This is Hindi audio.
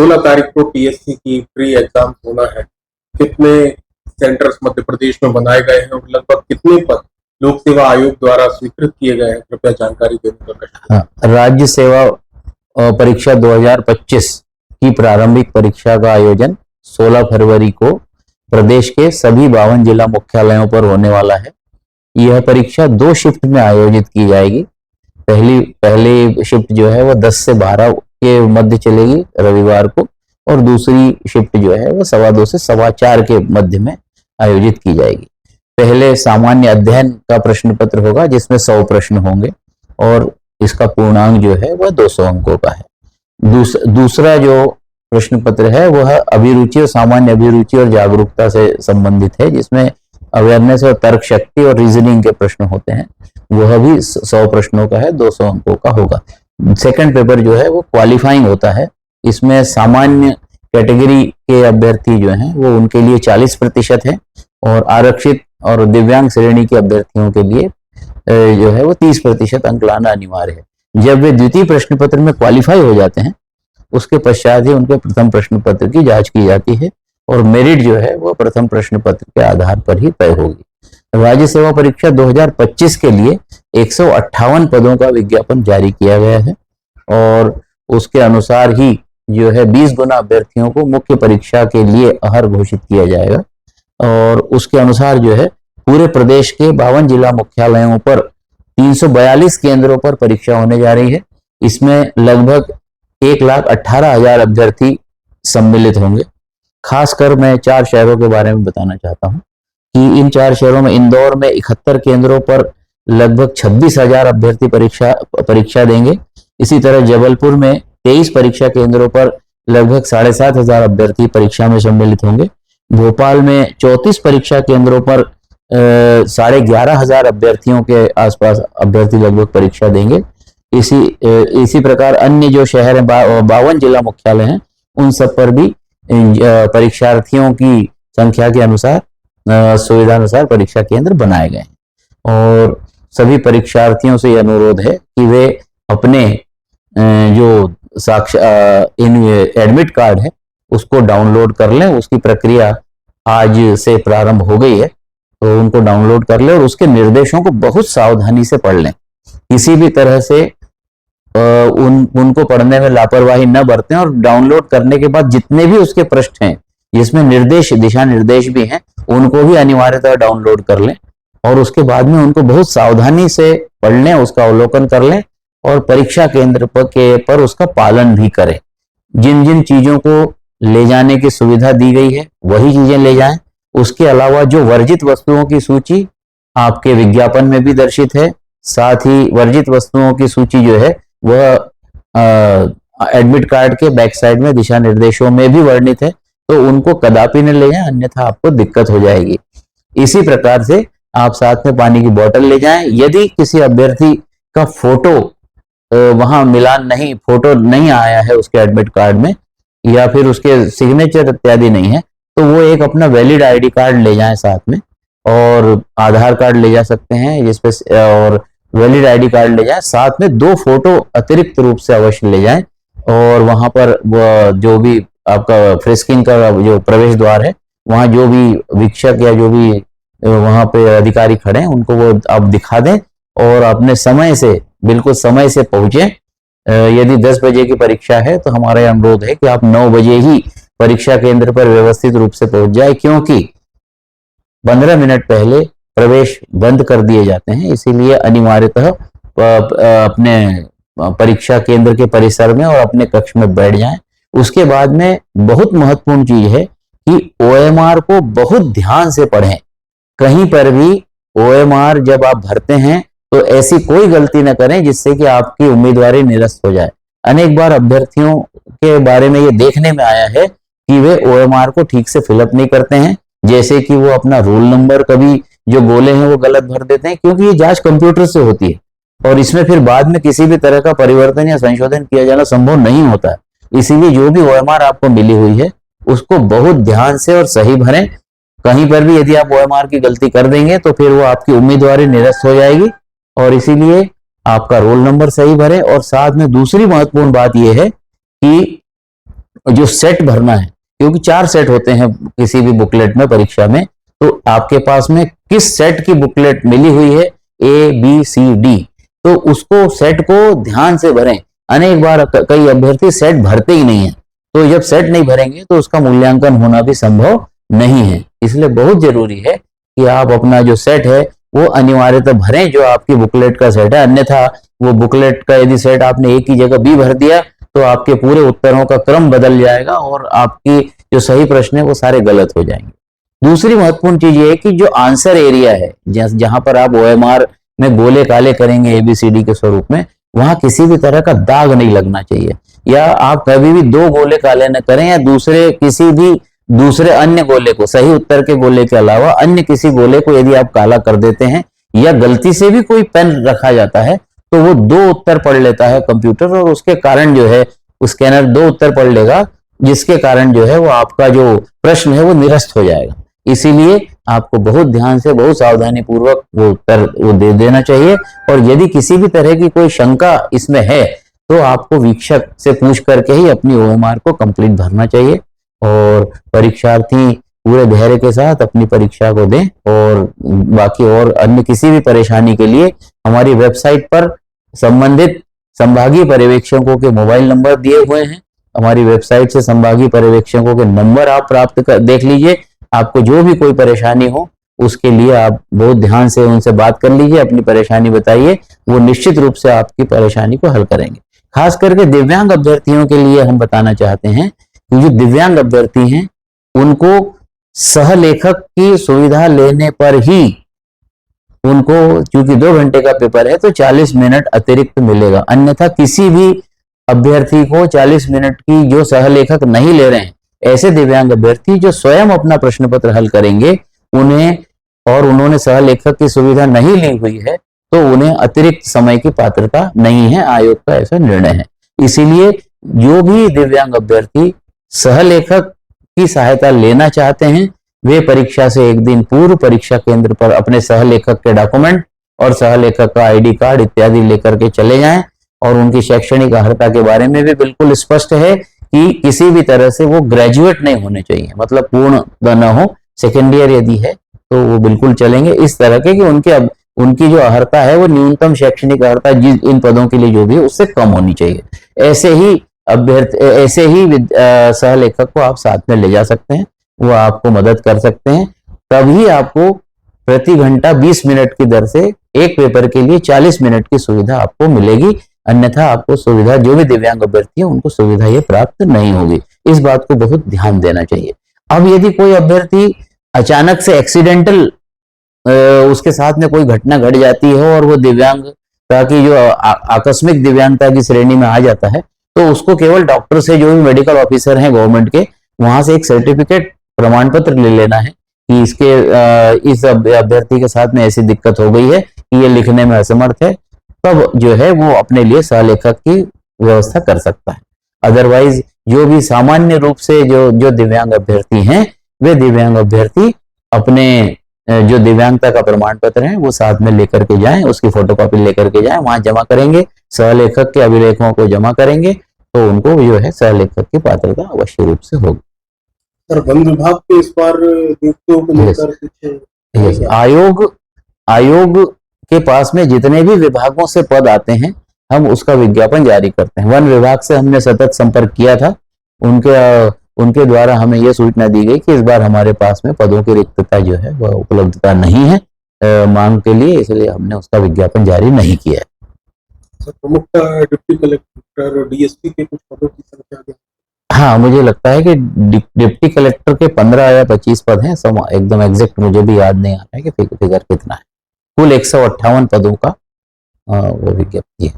16 तारीख को टीएससी की प्री एग्जाम होना है। कितने सेंटर्स मध्य प्रदेश में बनाए गए हैं और लगभग कितने पद लोक सेवा आयोग द्वारा स्वीकृत किए गए हैं, कृपया जानकारी देने का कष्ट। राज्य सेवा परीक्षा 2025 की प्रारंभिक परीक्षा का आयोजन 16 फरवरी को प्रदेश के सभी 52 जिला मुख्यालयों पर होने वाला है। यह परीक्षा 2 शिफ्ट में आयोजित की जाएगी। पहली शिफ्ट जो है वो 10 से 12 के मध्य चलेगी रविवार को, और दूसरी शिफ्ट जो है वो 2:15 से 4:15 के मध्य में आयोजित की जाएगी। पहले सामान्य अध्ययन का प्रश्न पत्र होगा जिसमें 100 प्रश्न होंगे और इसका पूर्णांक जो है वह 200 अंकों का है। दूसरा जो प्रश्न पत्र है वह अभिरुचि और सामान्य अभिरुचि और जागरूकता से संबंधित है, जिसमें अवेयरनेस और तर्क शक्ति और रीजनिंग के प्रश्न होते हैं। वह भी 100 प्रश्नों का है, 200 अंकों का होगा। सेकंड पेपर जो है वो क्वालिफाइंग होता है। इसमें सामान्य कैटेगरी के अभ्यर्थी जो हैं वो उनके लिए 40% है और आरक्षित और दिव्यांग श्रेणी के अभ्यर्थियों के लिए जो है वो 30% अंक लाना अनिवार्य है। जब वे द्वितीय प्रश्न पत्र में क्वालिफाई हो जाते हैं उसके पश्चात ही उनके प्रथम प्रश्न पत्र की जांच की जाती है और मेरिट जो है वो प्रथम प्रश्न पत्र के आधार पर ही तय होगी। राज्य सेवा परीक्षा 2025 के लिए 158 पदों का विज्ञापन जारी किया गया है और उसके अनुसार ही जो है 20 गुना अभ्यर्थियों को मुख्य परीक्षा के लिए अहर घोषित किया जाएगा और उसके अनुसार जो है पूरे प्रदेश के 52 जिला मुख्यालयों पर 342 केंद्रों पर परीक्षा होने जा रही है। इसमें लगभग 1,18,000 अभ्यर्थी सम्मिलित होंगे। खासकर मैं 4 शहरों के बारे में बताना चाहता हूं कि इन 4 शहरों में इंदौर में 71 केंद्रों पर लगभग 26,000 अभ्यर्थी परीक्षा देंगे। इसी तरह जबलपुर में 23 परीक्षा केंद्रों पर लगभग 7,500 अभ्यर्थी परीक्षा में सम्मिलित होंगे। भोपाल में 34 परीक्षा केंद्रों पर 11,500 अभ्यर्थियों के आसपास अभ्यर्थी लगभग परीक्षा देंगे। इसी प्रकार अन्य जो शहर हैं 52 जिला मुख्यालय हैं उन सब पर भी परीक्षार्थियों की संख्या के अनुसार सुविधा अनुसार परीक्षा केंद्र बनाए गए हैं और सभी परीक्षार्थियों से यह अनुरोध है कि वे अपने जो एडमिट कार्ड है उसको डाउनलोड कर लें। उसकी प्रक्रिया आज से प्रारंभ हो गई है तो उनको डाउनलोड कर लें और उसके निर्देशों को बहुत सावधानी से पढ़ लें। किसी भी तरह से उनको पढ़ने में लापरवाही न बरतें और डाउनलोड करने के बाद जितने भी उसके पृष्ठ हैं जिसमें दिशा निर्देश भी हैं उनको भी अनिवार्यतः डाउनलोड कर लें और उसके बाद में उनको बहुत सावधानी से पढ़ लें, उसका अवलोकन कर लें और परीक्षा केंद्र पर उसका पालन भी करें। जिन जिन चीजों को ले जाने की सुविधा दी गई है वही चीजें ले जाएं। उसके अलावा जो वर्जित वस्तुओं की सूची आपके विज्ञापन में भी दर्शित है, साथ ही वर्जित वस्तुओं की सूची जो है वह एडमिट कार्ड के बैक साइड में दिशा निर्देशों में भी वर्णित है, तो उनको कदापि न ले जाएं, अन्यथा आपको दिक्कत हो जाएगी। इसी प्रकार से आप साथ में पानी की बोतल ले जाएं। यदि किसी अभ्यर्थी का फोटो वहां फोटो नहीं आया है उसके एडमिट कार्ड में या फिर उसके सिग्नेचर इत्यादि नहीं है तो वो एक अपना वैलिड आईडी कार्ड ले जाएं साथ में, और आधार कार्ड ले जा सकते हैं जिसपे, और वैलिड आईडी कार्ड ले जाएं। साथ में 2 फोटो अतिरिक्त रूप से अवश्य ले जाएं और वहां पर जो भी आपका फ्रिस्किंग का जो प्रवेश द्वार है वहां जो भी वीक्षक या जो भी वहां पे अधिकारी खड़े हैं उनको वो आप दिखा दें और अपने बिल्कुल समय से पहुंचे। यदि 10 बजे की परीक्षा है तो हमारा यह अनुरोध है कि आप 9 बजे ही परीक्षा केंद्र पर व्यवस्थित रूप से पहुंच जाए, क्योंकि 15 मिनट पहले प्रवेश बंद कर दिए जाते हैं। इसीलिए अनिवार्यतः अपने परीक्षा केंद्र के परिसर में और अपने कक्ष में बैठ जाएं। उसके बाद में बहुत महत्वपूर्ण चीज है कि OMR को बहुत ध्यान से पढ़ें। कहीं पर भी OMR जब आप भरते हैं तो ऐसी कोई गलती न करें जिससे कि आपकी उम्मीदवारी निरस्त हो जाए। अनेक बार अभ्यर्थियों के बारे में ये देखने में आया है कि वे OMR को ठीक से फिलअप नहीं करते हैं, जैसे कि वो अपना रोल नंबर कभी जो बोले हैं वो गलत भर देते हैं, क्योंकि ये जांच कंप्यूटर से होती है और इसमें फिर बाद में किसी भी तरह का परिवर्तन या संशोधन किया जाना संभव नहीं होता है। इसीलिए जो भी OMR आपको मिली हुई है उसको बहुत ध्यान से और सही भरें। कहीं पर भी यदि आप OMR की गलती कर देंगे तो फिर वो आपकी उम्मीदवारी निरस्त हो जाएगी और इसीलिए आपका रोल नंबर सही भरें। और साथ में दूसरी महत्वपूर्ण बात यह है कि जो सेट भरना है, क्योंकि 4 सेट होते हैं किसी भी बुकलेट में परीक्षा में, तो आपके पास में किस सेट की बुकलेट मिली हुई है, ABCD, तो उसको सेट को ध्यान से भरें। अनेक बार कई अभ्यर्थी सेट भरते ही नहीं है, तो जब सेट नहीं भरेंगे तो उसका मूल्यांकन होना भी संभव नहीं है। इसलिए बहुत जरूरी है कि आप अपना जो सेट है वो अनिवार्यतः भरें जो आपकी बुकलेट का सेट है। अन्यथा वो बुकलेट का यदि सेट आपने एक ही जगह B भर दिया तो आपके पूरे उत्तरों का क्रम बदल जाएगा और आपकी जो सही प्रश्न है वो सारे गलत हो जाएंगे। दूसरी महत्वपूर्ण चीज ये है कि जो आंसर एरिया है, जहां पर आप OMR में गोले काले करेंगे ABCD के स्वरूप में, वहां किसी भी तरह का दाग नहीं लगना चाहिए, या आप कभी भी 2 गोले काले न करें, या किसी भी दूसरे अन्य गोले को, सही उत्तर के गोले के अलावा अन्य किसी गोले को यदि आप काला कर देते हैं, या गलती से भी कोई पेन रखा जाता है तो वो 2 उत्तर पढ़ लेता है कंप्यूटर, और उसके कारण जो है स्कैनर 2 उत्तर पढ़ लेगा, जिसके कारण जो है वो आपका जो प्रश्न है वो निरस्त हो जाएगा। इसीलिए आपको बहुत ध्यान से, बहुत सावधानी पूर्वक वो उत्तर वो दे देना चाहिए। और यदि किसी भी तरह की कोई शंका इसमें है तो आपको वीक्षक से पूछ करके ही अपनी OMR को कंप्लीट भरना चाहिए। और परीक्षार्थी पूरे धैर्य के साथ अपनी परीक्षा को दें। और बाकी और अन्य किसी भी परेशानी के लिए हमारी वेबसाइट पर संबंधित संभागीय पर्यवेक्षकों के मोबाइल नंबर दिए हुए हैं। हमारी वेबसाइट से संभागीय पर्यवेक्षकों के नंबर आप प्राप्त कर देख लीजिए। आपको जो भी कोई परेशानी हो उसके लिए आप बहुत ध्यान से उनसे बात कर लीजिए, अपनी परेशानी बताइए, वो निश्चित रूप से आपकी परेशानी को हल करेंगे। खास करके दिव्यांग अभ्यर्थियों के लिए हम बताना चाहते हैं कि जो दिव्यांग अभ्यर्थी हैं उनको सहलेखक की सुविधा लेने पर ही उनको, चूंकि 2 घंटे का पेपर है तो 40 मिनट अतिरिक्त मिलेगा। अन्यथा किसी भी अभ्यर्थी को 40 मिनट की जो सहलेखक नहीं ले रहे हैं, ऐसे दिव्यांग अभ्यर्थी जो स्वयं अपना प्रश्न पत्र हल करेंगे उन्हें, और उन्होंने सहलेखक की सुविधा नहीं ली हुई है, तो उन्हें अतिरिक्त समय की पात्रता नहीं है। आयोग का ऐसा निर्णय है। इसीलिए जो भी दिव्यांग अभ्यर्थी सहलेखक की सहायता लेना चाहते हैं वे परीक्षा से एक दिन पूर्व परीक्षा केंद्र पर अपने सहलेखक के डॉक्यूमेंट और सहलेखक का ID कार्ड इत्यादि लेकर के चले जाएं। और उनकी शैक्षणिक अर्हता के बारे में भी बिल्कुल स्पष्ट है कि किसी भी तरह से वो ग्रेजुएट नहीं होने चाहिए, मतलब पूर्ण न हो, सेकेंड ईयर यदि है तो वो बिल्कुल चलेंगे। इस तरह के कि उनकी जो अर्हता है वो न्यूनतम शैक्षणिक अर्हता जिस इन पदों के लिए जो भी है उससे कम होनी चाहिए। ऐसे ही सहलेखक को आप साथ में ले जा सकते हैं, वो आपको मदद कर सकते हैं। तभी आपको प्रति घंटा 20 मिनट की दर से एक पेपर के लिए 40 मिनट की सुविधा आपको मिलेगी। अन्यथा आपको सुविधा, जो भी दिव्यांग अभ्यर्थी है उनको सुविधा ये प्राप्त नहीं होगी। इस बात को बहुत ध्यान देना चाहिए। अब यदि कोई अभ्यर्थी अचानक से एक्सीडेंटल उसके साथ में कोई घटना घट जाती है और वो दिव्यांगता की जो आकस्मिक दिव्यांगता की श्रेणी में आ जाता है, तो उसको केवल डॉक्टर से, जो भी मेडिकल ऑफिसर हैं गवर्नमेंट के, वहां से एक सर्टिफिकेट प्रमाण पत्र ले लेना है कि इस अभ्यर्थी के साथ में ऐसी दिक्कत हो गई है कि ये लिखने में असमर्थ है, तब जो है वो अपने लिए सहलेखक की व्यवस्था कर सकता है। अदरवाइज जो भी सामान्य रूप से जो दिव्यांग अभ्यर्थी हैं, वे दिव्यांग अभ्यर्थी अपने जो दिव्यांगता का प्रमाण पत्र है वो साथ में लेकर के जाएं, उसकी फोटोकॉपी लेकर के जाएं, वहां जमा करेंगे, सहलेखक के अभिलेखों को जमा करेंगे, तो उनको जो है सहलेखक की पात्रता अवश्य रूप से होगी। सर, वन विभाग के इस बार नियुक्तियों को लेकर कुछ आयोग के पास में जितने भी विभागों से पद आते हैं हम उसका विज्ञापन जारी करते हैं। वन विभाग से हमने सतत संपर्क किया था, उनके द्वारा हमें यह सूचना दी गई कि इस बार हमारे पास में पदों की रिक्तता जो है वह उपलब्धता नहीं है मांग के लिए, इसलिए हमने उसका विज्ञापन जारी नहीं किया है। प्रमुखतः डिप्टी कलेक्टर और DSP के कुछ पदों की संख्या? हाँ, मुझे लगता है कि डिप्टी कलेक्टर के 15 या 25 पद हैं, एकदम एग्जैक्ट मुझे भी याद नहीं आ रहा है कि फिगर कितना है। कुल 158 पदों का वो विज्ञप्ति है।